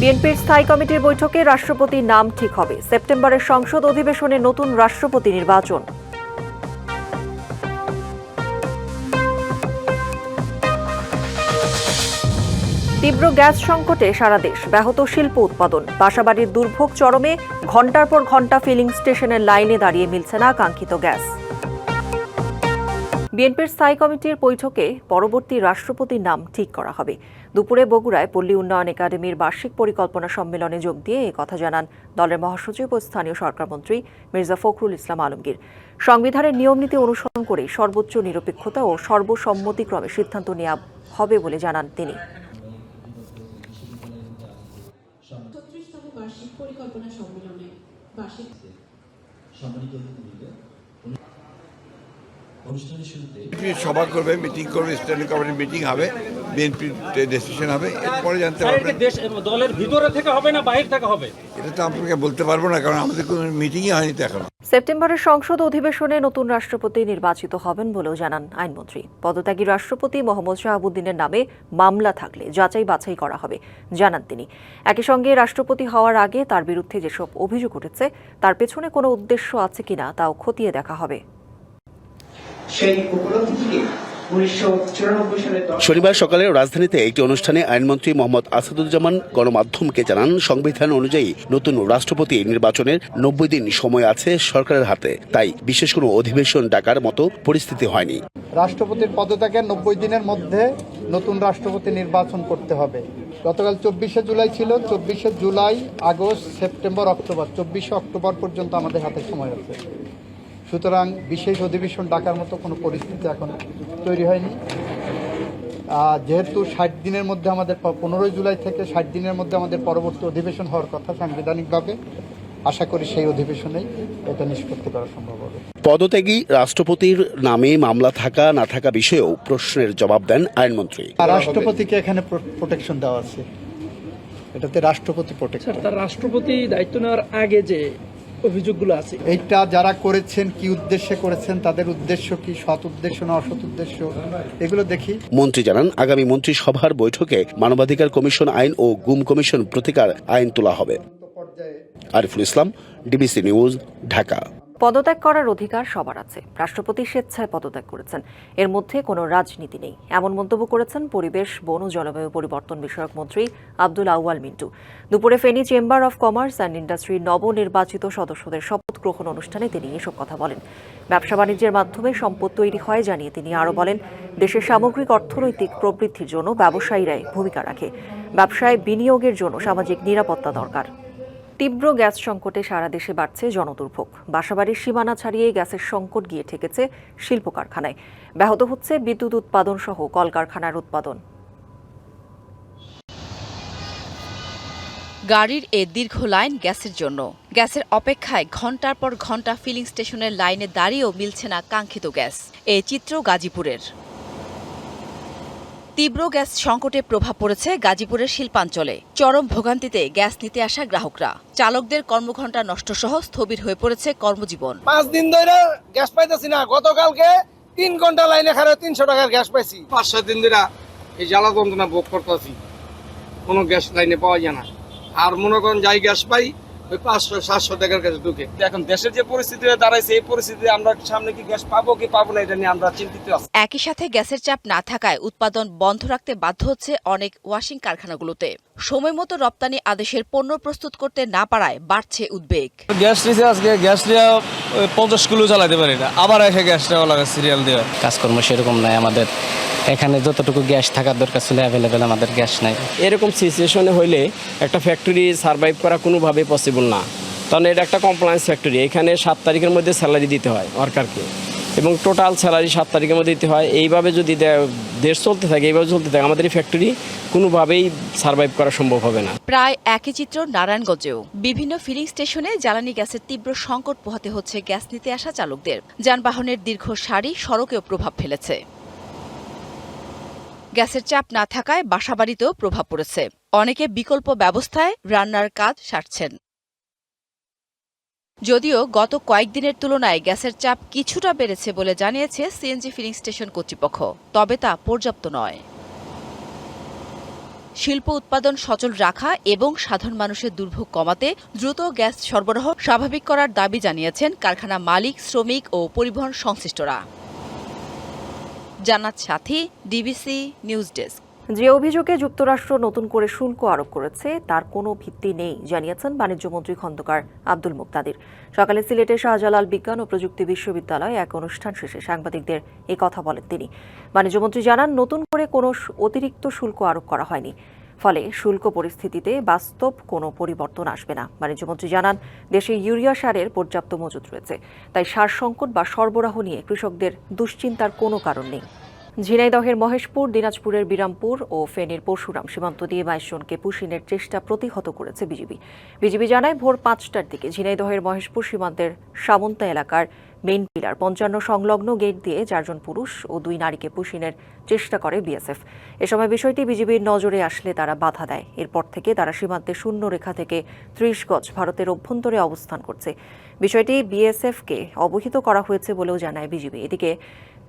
বিএনপির স্থায়ী কমিটির বৈঠকে রাষ্ট্রপতির নাম ঠিক হবে। সেপ্টেম্বরের সংসদ অধিবেশনে নতুন রাষ্ট্রপতি নির্বাচন। তীব্র গ্যাস সংকটে সারা দেশ, ব্যাহত শিল্প উৎপাদন, বাসাবাড়ির দুর্ভোগ চরমে, ঘণ্টার পর ঘণ্টা ফিলিং স্টেশনের লাইনে দাঁড়িয়ে মিলছে না কাঙ্ক্ষিত গ্যাস। বিএনপির স্থায়ী কমিটির বৈঠকে পরবর্তী রাষ্ট্রপতির নাম ঠিক করা হবে। দুপুরে বগুড়ায় পল্লী উন্নয়ন একাডেমির বার্ষিক পরিকল্পনা সম্মেলনে যোগ দিয়ে কথা জানান দলের মহাসচিব ও স্থানীয় সরকারমন্ত্রী মির্জা ফখরুল ইসলাম আলমগীর। সংবিধানের নিয়মনীতি অনুসরণ করে সর্বোচ্চ নিরপেক্ষতা ও সর্বসম্মতিক্রমে সিদ্ধান্ত নেওয়া হবে বলে জানান তিনি। সভা করবে, মিটিং করবে, স্ট্যান্ডিং কমিটির মিটিং হবে, বিএনপির ডিসিশন হবে, এরপরে জানতে পারবেন। দলের ভিতরে থেকে হবে না বাইরে থেকে হবে, এটা তো আপনাকে বলতে পারবো না, কারণ আমাদের কোনো মিটিংই হয়নি তো এখনো। সেপ্টেম্বরের সংসদ অধিবেশনে নতুন রাষ্ট্রপতি নির্বাচিত হবেন বলেও জানান আইনমন্ত্রী। পদত্যাগী রাষ্ট্রপতি মোহাম্মদ শাহাবুদ্দিনের নামে মামলা থাকলে যাচাই বাছাই করা হবে জানান তিনি। একই সঙ্গে রাষ্ট্রপতি হওয়ার আগে তার বিরুদ্ধে যেসব অভিযোগ উঠেছে তার পেছনে কোনো উদ্দেশ্য আছে কিনা তাও খতিয়ে দেখা হবে। শনিবার সকালে রাজধানীতে একটি অনুষ্ঠানে আইনমন্ত্রী মোহাম্মদ আসাদুজ্জামান গণমাধ্যমকে জানান, সংবিধান অনুযায়ী নতুন রাষ্ট্রপতি নির্বাচনের 90 দিন সময় আছে সরকারের হাতে, তাই বিশেষ কোনো অধিবেশন ডাকার মতো পরিস্থিতি হয়নি। রাষ্ট্রপতির পদত্যাগের 90 দিনের মধ্যে নতুন রাষ্ট্রপতি নির্বাচন করতে হবে। গতকাল 24শে জুলাই ছিল, 24শে জুলাই, আগস্ট, সেপ্টেম্বর, অক্টোবর, 24শে অক্টোবর পর্যন্ত আমাদের হাতে সময় আছে। সুতরাং বিশেষ অধিবেশন ডাকার মতো কোনো পরিস্থিতি এখন তৈরি হয়নি। যেহেতু 60 দিনের মধ্যে আমাদের 15 জুলাই থেকে 60 দিনের মধ্যে আমাদের পরবর্তী অধিবেশন হওয়ার কথা সাংবিধানিকভাবে, আশা করি সেই অধিবেশনেই এটা নিষ্পত্তি করা সম্ভব হবে। পদত্যাগী রাষ্ট্রপতির নামে মামলা থাকা না থাকা বিষয়েও প্রশ্নের জবাব দেন আইনমন্ত্রী। রাষ্ট্রপতিকে এখানে প্রোটেকশন দেওয়া আছে, এটাতে রাষ্ট্রপতি প্রোটেকশন। তার রাষ্ট্রপতি দায়িত্ব নেওয়ার আগে যে অভিযোগগুলো আছে, এইটা যারা করেছেন কি উদ্দেশ্যে করেছেন, তাদের উদ্দেশ্য কি, সৎ উদ্দেশ্য না অসৎ উদ্দেশ্য, এগুলো দেখি। মন্ত্রী জানান, আগামী মন্ত্রিসভার বৈঠকে মানবাধিকার কমিশন আইন ও গুম কমিশন প্রতিকার আইন তোলা হবে। Ariful Islam, DBC news, Dhaka. পদত্যাগ করার অধিকার সবার আছে। রাষ্ট্রপতি স্বেচ্ছায় পদত্যাগ করেছেন, এর মধ্যে কোনো রাজনীতি নেই, এমন মন্তব্য করেছেন পরিবেশ, বন ও জলবায়ু পরিবর্তন বিষয়ক মন্ত্রী আব্দুল আউয়াল মিন্টু। দুপুরে Feni chamber of commerce and ইন্ডাস্ট্রির নবনির্বাচিত সদস্যদের শপথ গ্রহণ অনুষ্ঠানে তিনি এসব কথা বলেন। ব্যবসা বাণিজ্যের মাধ্যমে সম্পদ তৈরি হয় জানিয়ে তিনি আরও বলেন, দেশের সামগ্রিক অর্থনৈতিক প্রবৃদ্ধির জন্য ব্যবসায়ীরাই ভূমিকা রাখে। ব্যবসায় বিনিয়োগের জন্য সামাজিক নিরাপত্তা দরকার। তীব্র গ্যাস সংকটে সারা দেশে বাড়ছে জনদুর্ভোগ। বাসাবাড়ির সীমানা ছাড়িয়ে গ্যাসের সংকট গিয়ে ঠেকেছে শিল্প কারখানায়। ব্যাহত হচ্ছে বিদ্যুৎ উৎপাদন সহ কলকারখানার উৎপাদন। গাড়ির এ দীর্ঘ লাইন গ্যাসের জন্য। গ্যাসের অপেক্ষায় ঘণ্টার পর ঘণ্টা ফিলিং স্টেশনের লাইনে দাঁড়িয়েও মিলছে না কাঙ্ক্ষিত গ্যাস। এই চিত্র গাজীপুরের। তীব্র গ্যাস সংকটে প্রভাব পড়েছে গাজীপুরের শিল্পাঞ্চলে। চরম ভোগান্তিতে গ্যাস নিতে আসা গ্রাহকরা। চালকদের কর্মঘণ্টা নষ্টসহ স্থবির হয়ে পড়েছে কর্মজীবন। 5 দিন ধরে গ্যাস পাইতেছি না। গতকালকে 3 ঘন্টা লাইনে খাড়া 300 টাকার গ্যাস পাইছি। 5-6 দিন ধরে এই জ্বালা যন্ত্রণা ভোগ করতেছি, কোনো গ্যাস লাইনে পাওয়া যায় না। আর মনে করেন যাই গ্যাস পাই ওই 500-700 টাকার কাছে ঢুকে। এখন দেশের যে পরিস্থিতি দাঁড়াইছে, এই পরিস্থিতিতে আমরা সামনে কি গ্যাস পাবো কি পাবো না, এটা নিয়ে আমরা চিন্তিত আছি। একই সাথে গ্যাসের চাপ না থাকায় উৎপাদন বন্ধ রাখতে বাধ্য হচ্ছে অনেক ওয়াশিং কারখানাগুলোতে। সময় মতো রপ্তানি আদেশের পণ্য প্রস্তুত করতে না পারায় বাড়ছে উদ্বেগ। গ্যাস নিচে আজকে গ্যাস নিয়ে 50 কিলো চালাতে পারি না, আবার এসে গ্যাস নেওয়া লাগে সিরিয়াল দিয়ে। কাজকর্ম সেরকম নাই আমাদের এখানে, যতটুকু গ্যাস থাকার দরকার ছিল অ্যাভেলেবেল আমাদের গ্যাস নাই। এরকম সিচুয়েশনে হইলে একটা ফ্যাক্টরি সার্ভাইভ করা কোনোভাবেই পসিবল না, কারণ এটা একটা কমপ্লায়েন্স ফ্যাক্টরি। এখানে 7 তারিখের মধ্যে স্যালারি দিতে হয় ওয়ার্কারকে, এবং টোটাল স্যালারি 7 তারিখের মধ্যে দিতে হয়। এইভাবে যদি দেশ চলতে থাকে, এইভাবে চলতে থাকে, আমাদের এই ফ্যাক্টরি কোনোভাবেই সার্ভাইভ করা সম্ভব হবে না। প্রায় একই চিত্র নারায়ণগঞ্জেও। বিভিন্ন ফিলিং স্টেশনে জ্বালানি গ্যাসের তীব্র সংকট পোহাতে হচ্ছে গ্যাস নিতে আসা চালকদের। যানবাহনের দীর্ঘ সারি সড়কেও প্রভাব ফেলেছে। গ্যাসের চাপ না থাকায় বাসাবাড়িতেও প্রভাব পড়েছে। অনেকে বিকল্প ব্যবস্থায় রান্নার কাজ সারছেন। যদিও গত কয়েকদিনের তুলনায় গ্যাসের চাপ কিছুটা বেড়েছে বলে জানিয়েছে সিএনজি ফিলিং স্টেশন কর্তৃপক্ষ, তবে তা পর্যাপ্ত নয়। শিল্প উৎপাদন সচল রাখা এবং সাধারণ মানুষের দুর্ভোগ কমাতে দ্রুত গ্যাস সরবরাহ স্বাভাবিক করার দাবি জানিয়েছেন কারখানা মালিক, শ্রমিক ও পরিবহন সংশ্লিষ্টরা। জান্নাত সাথী, ডিবিসি নিউজ ডেস্ক। যে অভিযোগে যুক্তরাষ্ট্র নতুন করে শুল্ক আরোপ করেছে তার কোনো ভিত্তি নেই জানিয়েছেন বাণিজ্যমন্ত্রী খন্দকার আব্দুল মুক্তাদির। সকালে সিলেটের শাহজালাল বিজ্ঞান ও প্রযুক্তি বিশ্ববিদ্যালয়ে এক অনুষ্ঠান শেষে সাংবাদিকদের এই কথা বলেন তিনি। বাণিজ্যমন্ত্রী জানান, নতুন করে কোনো অতিরিক্ত শুল্ক আরোপ করা হয়নি, ফলে শুল্ক পরিস্থিতিতে বাস্তব কোনো পরিবর্তন আসবে না। বাণিজ্যমন্ত্রী জানান, দেশে ইউরিয়া সারের পর্যাপ্ত মজুত রয়েছে, তাই সার সংকট বা সরবরাহ নিয়ে কৃষকদের দুশ্চিন্তার কোনো কারণ নেই। ঝিনাইদহের মহেশপুর, দিনাজপুরের বিরামপুর ও ফেনীর পরশুরাম সীমান্ত দিয়ে 22 জনকে পুশিনের চেষ্টা প্রতিহত করেছে বিজিবি জানায়, ভোর 5টার দিকে ঝিনাইদহের মহেশপুর সীমান্তের সামন্তা এলাকার মেইন পিলার 55 সংলগ্ন গেট দিয়ে 4 জন পুরুষ ও 2 নারীকে পুশিনের চেষ্টা করে বিএসএফ। এ সময় বিষয়টি বিজিবির নজরে আসলে তারা বাধা দেয়। এরপর থেকে তারা সীমান্তের শূন্য রেখা থেকে 30 গজ ভারতের অভ্যন্তরে অবস্থান করছে। বিষয়টি বিএসএফকে অবহিত করা হয়েছে বলেও জানায় বিজিবি। এদিকে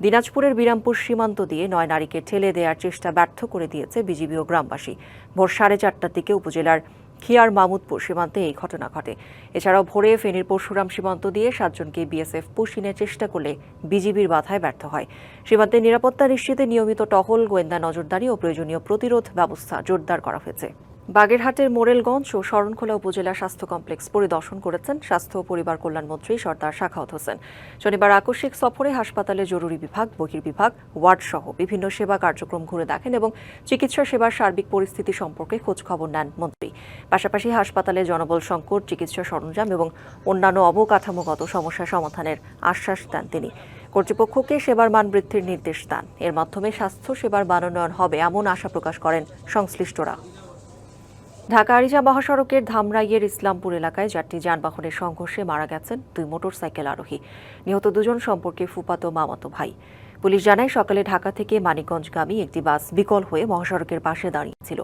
দিনাজপুরের বিরামপুর সীমান্ত দিয়ে 9 নারীকে ঠেলে দেওয়ার চেষ্টা ব্যর্থ করে দিয়েছে বিজিবি ও গ্রামবাসী। ভোর 4:30টার দিকে উপজেলার খিয়ার মামুদপুর সীমান্তে এই ঘটনা ঘটে। এছাড়াও ভোরে ফেনীর পরশুরাম সীমান্ত দিয়ে 7 জনকে বিএসএফ পুশিনের চেষ্টা করলে বিজিবির বাধায় ব্যর্থ হয়। সীমান্তের নিরাপত্তা নিশ্চিতে নিয়মিত টহল, গোয়েন্দা নজরদারি ও প্রয়োজনীয় প্রতিরোধ ব্যবস্থা জোরদার করা হয়েছে। বাগেরহাটের মোরেলগঞ্জ ও শরণখোলা উপজেলা স্বাস্থ্য কমপ্লেক্স পরিদর্শন করেছেন স্বাস্থ্য ও পরিবার কল্যাণমন্ত্রী সর্দার সাখাওয়াত হোসেন। শনিবার আকস্মিক সফরে হাসপাতালে জরুরি বিভাগ, বহির্বিভাগ, ওয়ার্ড সহ বিভিন্ন সেবা কার্যক্রম ঘুরে দেখেন এবং চিকিৎসা সেবার সার্বিক পরিস্থিতি সম্পর্কে খোঁজখবর নেন মন্ত্রী। পাশাপাশি হাসপাতালে জনবল সংকট, চিকিৎসা সরঞ্জাম এবং অন্যান্য অবকাঠামোগত সমস্যা সমাধানের আশ্বাস দেন তিনি। কর্তৃপক্ষকে সেবার মান বৃদ্ধির নির্দেশ দেন। এর মাধ্যমে স্বাস্থ্য সেবার মানোন্নয়ন হবে এমন আশা প্রকাশ করেন সংশ্লিষ্টরা। ঢাকা আরিচা মহাসড়কের ধামরাইয়ের ইসলামপুর এলাকায় 4টি যানবাহনের সংঘর্ষে মারা গেছেন 2 মোটরসাইকেল আরোহী। নিহত 2 জন সম্পর্কে ফুফাতো মামাতো ভাই। পুলিশ জানায়, সকালে ঢাকা থেকে মানিকগঞ্জগামী একটি বাস বিকল হয়ে মহাসড়কের পাশে দাঁড়িয়েছিল।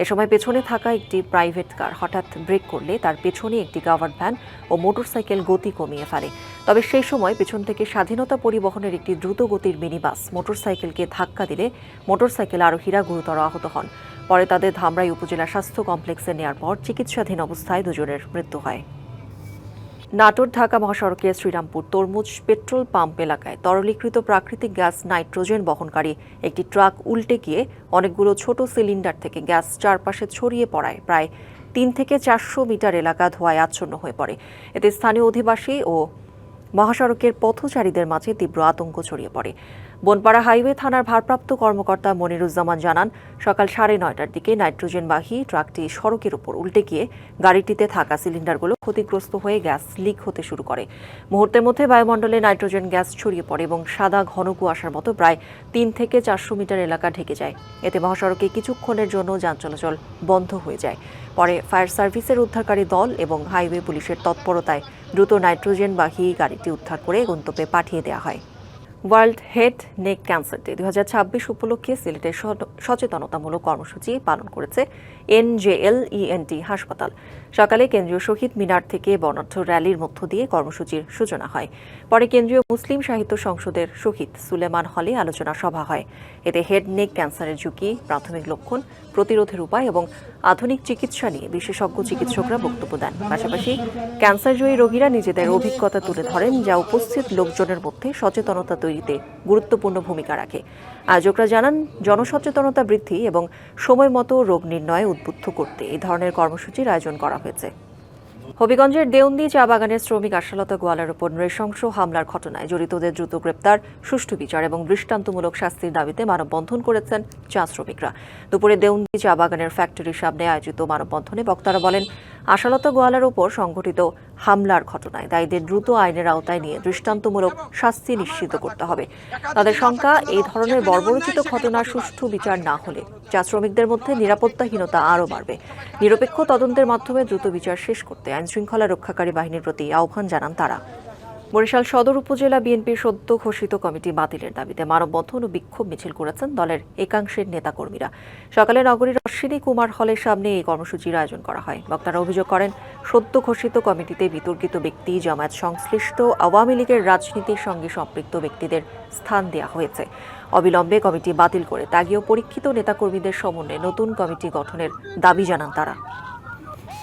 এ সময় পেছনে থাকা একটি প্রাইভেট কার হঠাৎ ব্রেক করলে তার পেছনে একটি কাভার্ড ভ্যান ও মোটরসাইকেল গতি কমিয়ে ফেলে। তবে সেই সময় পেছন থেকে স্বাধীনতা পরিবহনের একটি দ্রুত গতির মিনি বাস মোটরসাইকেলকে ধাক্কা দিলে মোটরসাইকেল আরোহীরা গুরুতর আহত হন। পরে তাদের ধামরাই উপজেলা স্বাস্থ্য কমপ্লেক্সে নেওয়ার পর চিকিৎসাধীন অবস্থায় 2 জনের মৃত্যু হয়। নাটোর ঢাকা মহাসড়কের শ্রীরামপুর তরমুজ পেট্রোল পাম্প এলাকায় তরলীকৃত প্রাকৃতিক গ্যাস নাইট্রোজেন বহনকারী একটি ট্রাক উল্টে গিয়ে অনেকগুলো ছোট সিলিন্ডার থেকে গ্যাস চারপাশে ছড়িয়ে পড়ায় প্রায় 3 থেকে 400 মিটার এলাকা ধোঁয়ায় আচ্ছন্ন হয়ে পড়ে। এতে স্থানীয় অধিবাসী ও মহাসড়কের পথচারীদের মাঝে তীব্র আতঙ্ক ছড়িয়ে পড়ে। বনপাড়া হাইওয়ে থানার ভারপ্রাপ্ত কর্মকর্তা মনিরুজ্জামান জানান, সকাল 9:30টার দিকে নাইট্রোজেনবাহী ট্রাকটি সড়কের উপর উল্টে গিয়ে গাড়িটিতে থাকা সিলিন্ডারগুলো ক্ষতিগ্রস্ত হয়ে গ্যাস লিক হতে শুরু করে। মুহূর্তের মধ্যে বায়ুমণ্ডলে নাইট্রোজেন গ্যাস ছড়িয়ে পড়ে এবং সাদা ঘন কুয়াশার মতো প্রায় 3 থেকে 400 মিটার এলাকা ঢেকে যায়। এতে মহাসড়কে কিছুক্ষণের জন্য যান চলাচল বন্ধ হয়ে যায়। পরে ফায়ার সার্ভিসের উদ্ধারকারী দল এবং হাইওয়ে পুলিশের তৎপরতায় দ্রুত নাইট্রোজেনবাহী গাড়িটি উদ্ধার করে গন্তব্যে পাঠিয়ে দেওয়া হয়। World head neck cancer day 2026 উপলক্ষে সিলেটের সচেতনতামূলক কর্মসূচি পালন করেছে NJLENT হাসপাতাল। সকালে কেন্দ্রীয় শহীদ মিনার থেকে বর্ণাঢ্য র্যালির মধ্য দিয়ে কর্মসূচির সূচনা হয়। পরে কেন্দ্রীয় মুসলিম সাহিত্য সংসদের শহীদ সুলেমান হলে আলোচনা সভা হয়। এতে হেড নেক ক্যান্সারের ঝুঁকি, প্রাথমিক লক্ষণ, প্রতিরোধের উপায় এবং আধুনিক চিকিৎসা নিয়ে বিশেষজ্ঞ চিকিৎসকরা বক্তব্য দেন। পাশাপাশি ক্যান্সারজয়ী রোগীরা নিজেদের অভিজ্ঞতা তুলে ধরেন, যা উপস্থিত লোকজনের মধ্যে সচেতনতা তৈরিতে গুরুত্বপূর্ণ ভূমিকা রাখে। আয়োজকরা জানান, জনসচেতনতা বৃদ্ধি এবং সময় মতো রোগ নির্ণয়ে উদ্বুদ্ধ করতে এই ধরনের কর্মসূচির আয়োজন করা হয়েছে। হবিগঞ্জের দেওন্দি চা বাগানের শ্রমিক আশালতা গোয়ালার উপর নৃশংস হামলার ঘটনায় জড়িতদের দ্রুত গ্রেপ্তার, সুষ্ঠু বিচার এবং দৃষ্টান্তমূলক শাস্তির দাবিতে মানববন্ধন করেছেন চা শ্রমিকরা। দুপুরে দেওন্দি চা বাগানের ফ্যাক্টরির সামনে আয়োজিত মানববন্ধনে বক্তারা বলেন, আশালতা গোয়ালার উপর সংঘটিত হামলার ঘটনায় দায়ীদের দ্রুত আইনের আওতায় নিয়ে দৃষ্টান্তমূলক শাস্তি নিশ্চিত করতে হবে। তাদের শঙ্কা, এই ধরনের বর্বরোচিত ঘটনার সুষ্ঠু বিচার না হলে চা শ্রমিকদের মধ্যে নিরাপত্তাহীনতা আরও বাড়বে। নিরপেক্ষ তদন্তের মাধ্যমে দ্রুত বিচার শেষ করতে আইনশৃঙ্খলা রক্ষাকারী বাহিনীর প্রতি আহ্বান জানান তারা। বরিশাল সদর উপজেলা বিএনপির সদ্য ঘোষিত কমিটি বাতিলের দাবিতে মানববন্ধন ও বিক্ষোভ মিছিল করেছেন দলের একাংশের নেতাকর্মীরা। সকালে নগরীর অশ্বিনী কুমার হলের সামনে এই কর্মসূচির আয়োজন করা হয়। বক্তারা অভিযোগ করেন, সদ্য ঘোষিত কমিটিতে বিতর্কিত ব্যক্তি, জামায়াত সংশ্লিষ্ট, আওয়ামী লীগের রাজনীতির সঙ্গে সম্পৃক্ত ব্যক্তিদের স্থান দেওয়া হয়েছে। অবিলম্বে কমিটি বাতিল করে ত্যাগী ও পরীক্ষিত নেতাকর্মীদের সমন্বয়ে নতুন কমিটি গঠনের দাবি জানান তারা।